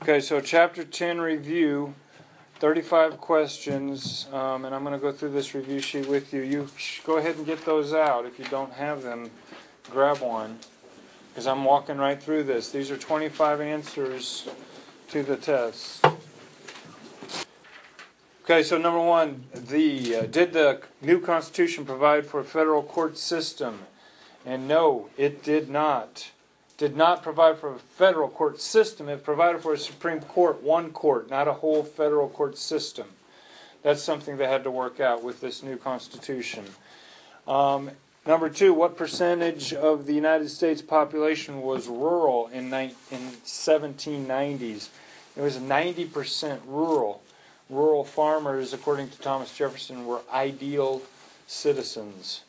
Okay, so Chapter 10 review, 35 questions, and I'm going to go through this review sheet with you. You go ahead and get those out. If you don't have them, grab one, because I'm walking right through this. These are 25 answers to the test. Okay, so number one, did the new Constitution provide for a federal court system? And no, it did not. Did not provide for a federal court system. It provided for a Supreme Court, one court, not a whole federal court system. That's something they had to work out with this new Constitution. Number two, what percentage of the United States population was rural in 1790s? It was 90% rural. Rural farmers, according to Thomas Jefferson, were ideal citizens.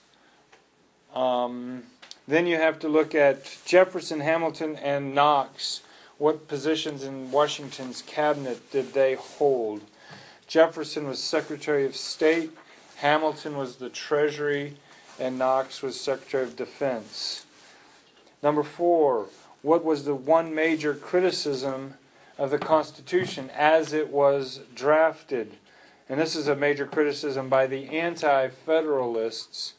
Then you have to look at Jefferson, Hamilton, and Knox. What positions in Washington's cabinet did they hold? Jefferson was Secretary of State, Hamilton was the Treasury, and Knox was Secretary of Defense. Number four, what was the one major criticism of the Constitution as it was drafted? And this is a major criticism by the anti-federalists.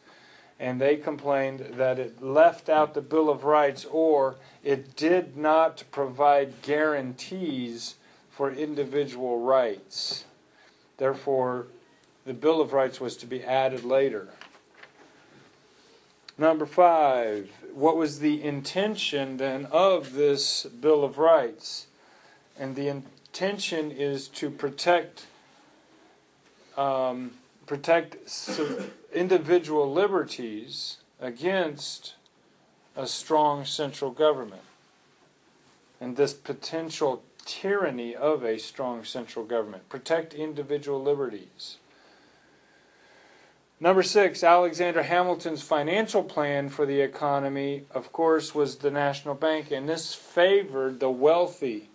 And they complained that it left out the Bill of Rights, or it did not provide guarantees for individual rights. Therefore, the Bill of Rights was to be added later. Number five, what was the intention then of this Bill of Rights? And the intention is to protect individual liberties against a strong central government and this potential tyranny of a strong central government. Protect individual liberties. Number six, Alexander Hamilton's financial plan for the economy, of course, was the national bank, and this favored the wealthy.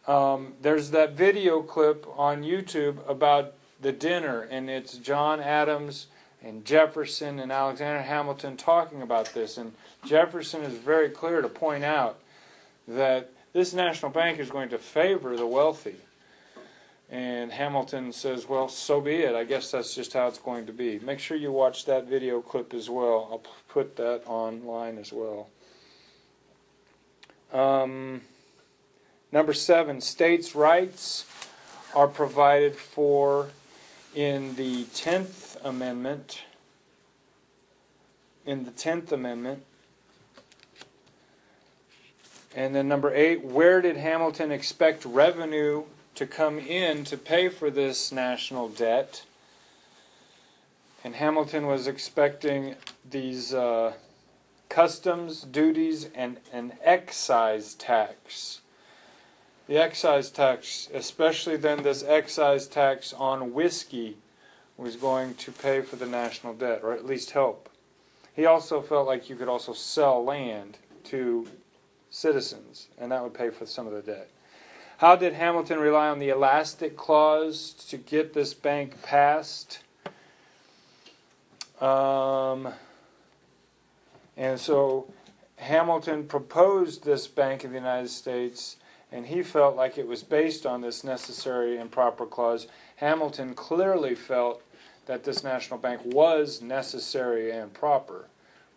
There's that video clip on YouTube about the dinner, and it's John Adams and Jefferson and Alexander Hamilton talking about this. And Jefferson is very clear to point out that this national bank is going to favor the wealthy. And Hamilton says, well, so be it. I guess that's just how it's going to be. Make sure you watch that video clip as well. I'll put that online as well. Number seven, states' rights are provided for in the 10th Amendment. And then number eight, where did Hamilton expect revenue to come in to pay for this national debt? And Hamilton was expecting these customs, duties, and an excise tax. The excise tax, especially then this excise tax on whiskey, was going to pay for the national debt, or at least help. He also felt like you could also sell land to citizens, and that would pay for some of the debt. How did Hamilton rely on the elastic clause to get this bank passed? And so Hamilton proposed this Bank of the United States, and he felt like it was based on this necessary and proper clause. Hamilton clearly felt that this national bank was necessary and proper,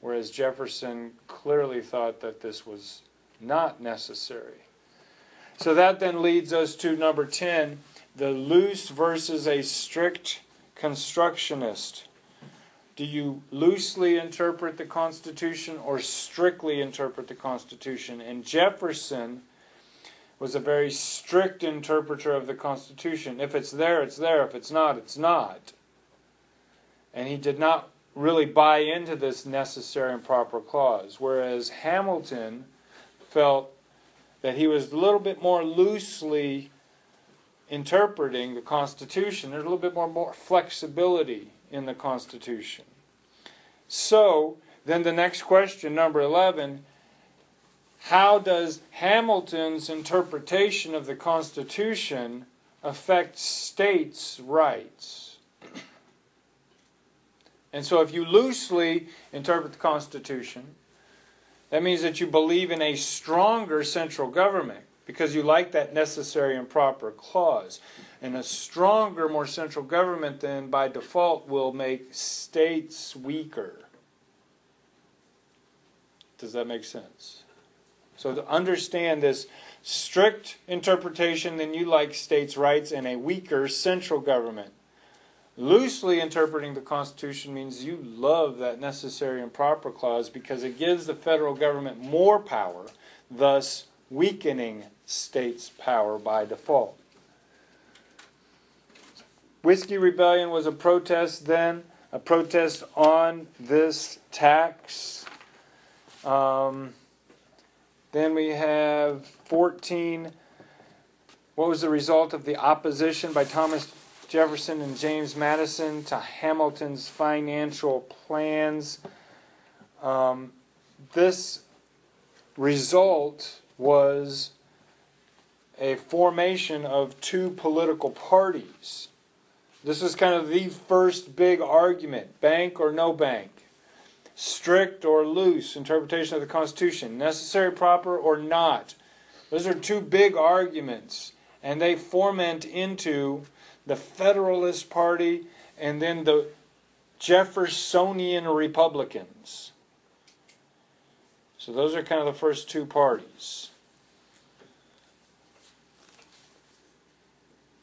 whereas Jefferson clearly thought that this was not necessary. So that then leads us to number 10, the loose versus a strict constructionist. Do you loosely interpret the Constitution or strictly interpret the Constitution? And Jefferson was a very strict interpreter of the Constitution. If it's there, it's there. If it's not, it's not. And he did not really buy into this necessary and proper clause. Whereas Hamilton felt that he was a little bit more loosely interpreting the Constitution. There's a little bit more flexibility in the Constitution. So, then the next question, number 11, how does Hamilton's interpretation of the Constitution affect states' rights? And so if you loosely interpret the Constitution, that means that you believe in a stronger central government. because you like that necessary and proper clause. And a stronger, more central government then, by default, will make states weaker. Does that make sense? So to understand this strict interpretation, then you like states' rights and a weaker central government. Loosely interpreting the Constitution means you love that necessary and proper clause because it gives the federal government more power, thus weakening states' power by default. Whiskey Rebellion was a protest then, a protest on this tax. Then we have 14. What was the result of the opposition by Thomas Jefferson and James Madison to Hamilton's financial plans? This result was a formation of two political parties. This was kind of the first big argument, bank or no bank, strict or loose interpretation of the Constitution, necessary, proper, or not. Those are two big arguments, and they ferment into the Federalist Party and then the Jeffersonian Republicans. So those are kind of the first two parties.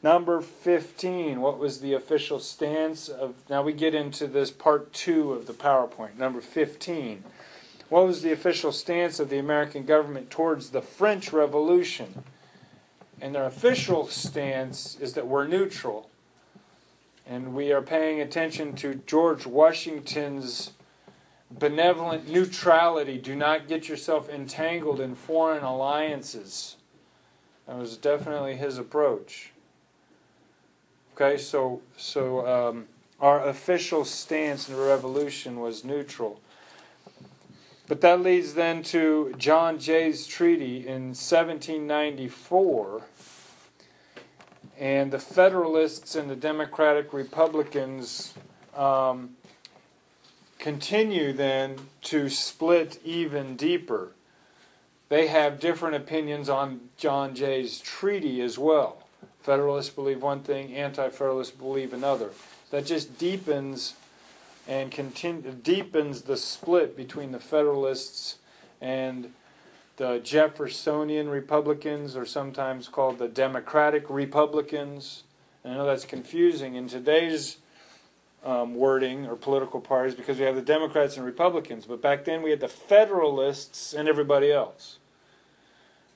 Number 15, what was the official stance of... Now we get into this part 2 of the PowerPoint. Number 15, what was the official stance of the American government towards the French Revolution? And their official stance is that we're neutral. And we are paying attention to George Washington's benevolent neutrality. Do not get yourself entangled in foreign alliances. That was definitely his approach. Okay, so our official stance in the Revolution was neutral. But that leads then to John Jay's treaty in 1794. And the Federalists and the Democratic Republicans continue then to split even deeper. They have different opinions on John Jay's treaty as well. Federalists believe one thing, Anti-Federalists believe another. That just deepens and deepens the split between the Federalists and the Jeffersonian Republicans, or sometimes called the Democratic Republicans. And I know that's confusing in today's wording or political parties because we have the Democrats and Republicans. But back then we had the Federalists and everybody else.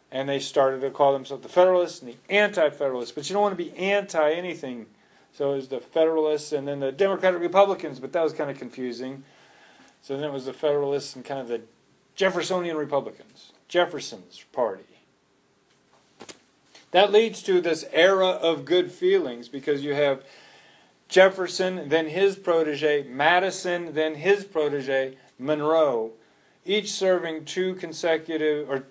And they started to call themselves the Federalists and the Anti-Federalists. But you don't want to be anti-anything. So it was the Federalists and then the Democratic Republicans, but that was kind of confusing. So then it was the Federalists and kind of the Jeffersonian Republicans. Jefferson's party. That leads to this era of good feelings because you have Jefferson, then his protege, Madison, then his protege, Monroe, each serving two consecutive, or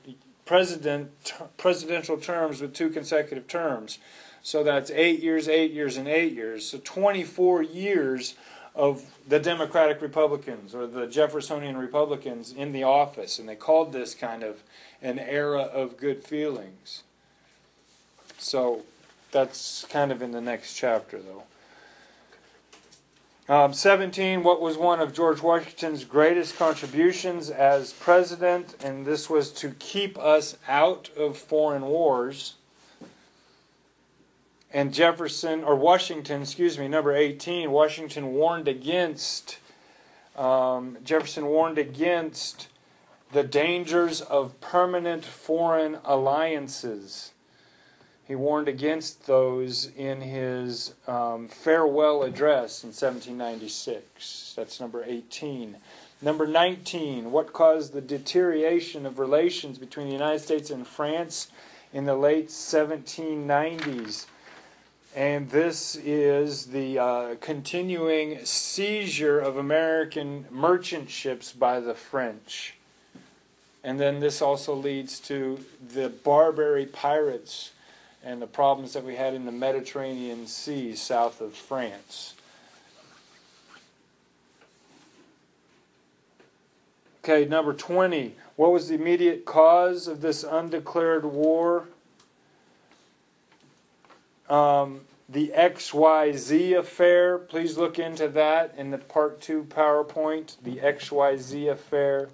presidential terms with two consecutive terms. So that's 8 years, 8 years, and 8 years. So 24 years of the Democratic Republicans or the Jeffersonian Republicans in the office. And they called this kind of an era of good feelings. So that's kind of in the next chapter, though. 17, what was one of George Washington's greatest contributions as president? And this was to keep us out of foreign wars. And number 18, Washington warned against, Jefferson warned against the dangers of permanent foreign alliances. He warned against those in his farewell address in 1796. That's number 18. Number 19, what caused the deterioration of relations between the United States and France in the late 1790s? And this is the continuing seizure of American merchant ships by the French. And then this also leads to the Barbary pirates and the problems that we had in the Mediterranean Sea south of France. Okay, number 20. What was the immediate cause of this undeclared war? The XYZ affair, please look into that in the Part 2 PowerPoint, the XYZ affair.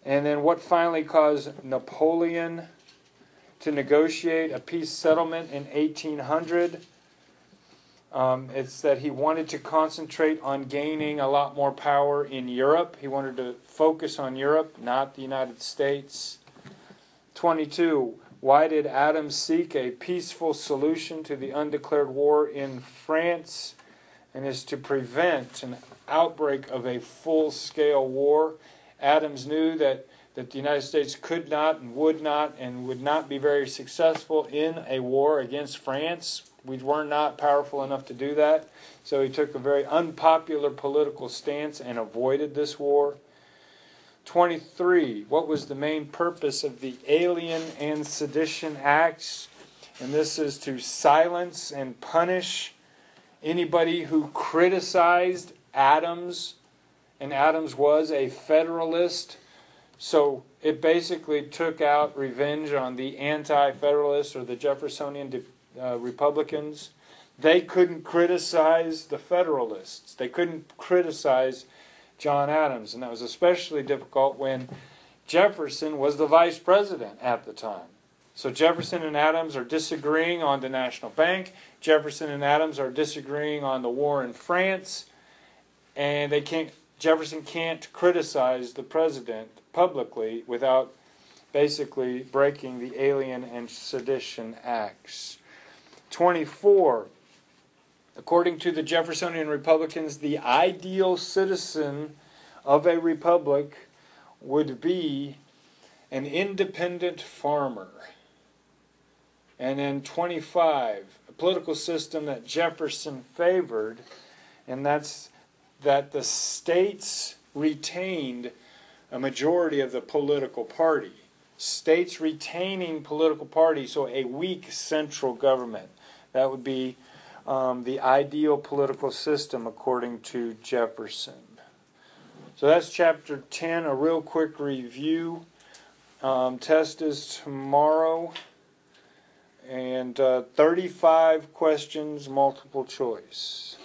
And then what finally caused Napoleon to negotiate a peace settlement in 1800? It's that he wanted to concentrate on gaining a lot more power in Europe. He wanted to focus on Europe, not the United States. 22. Why did Adams seek a peaceful solution to the undeclared war in France? And is to prevent an outbreak of a full-scale war. Adams knew that the United States could not and would not be very successful in a war against France. We were not powerful enough to do that. So he took a very unpopular political stance and avoided this war. 23. What was the main purpose of the Alien and Sedition Acts? And this is to silence and punish anybody who criticized Adams. And Adams was a Federalist. So it basically took out revenge on the anti-Federalists or the Jeffersonian Republicans. They couldn't criticize the Federalists. They couldn't criticize John Adams. And that was especially difficult when Jefferson was the vice president at the time. So Jefferson and Adams are disagreeing on the National Bank. Jefferson and Adams are disagreeing on the war in France. And Jefferson can't criticize the president publicly without basically breaking the Alien and Sedition Acts. 24. According to the Jeffersonian Republicans, the ideal citizen of a republic would be an independent farmer. And then 25, a political system that Jefferson favored, and that's that the states retained a majority of the political party. States retaining political party, so a weak central government. That would be the ideal political system according to Jefferson. So that's chapter 10, a real quick review. Test is tomorrow. And 35 questions, multiple choice.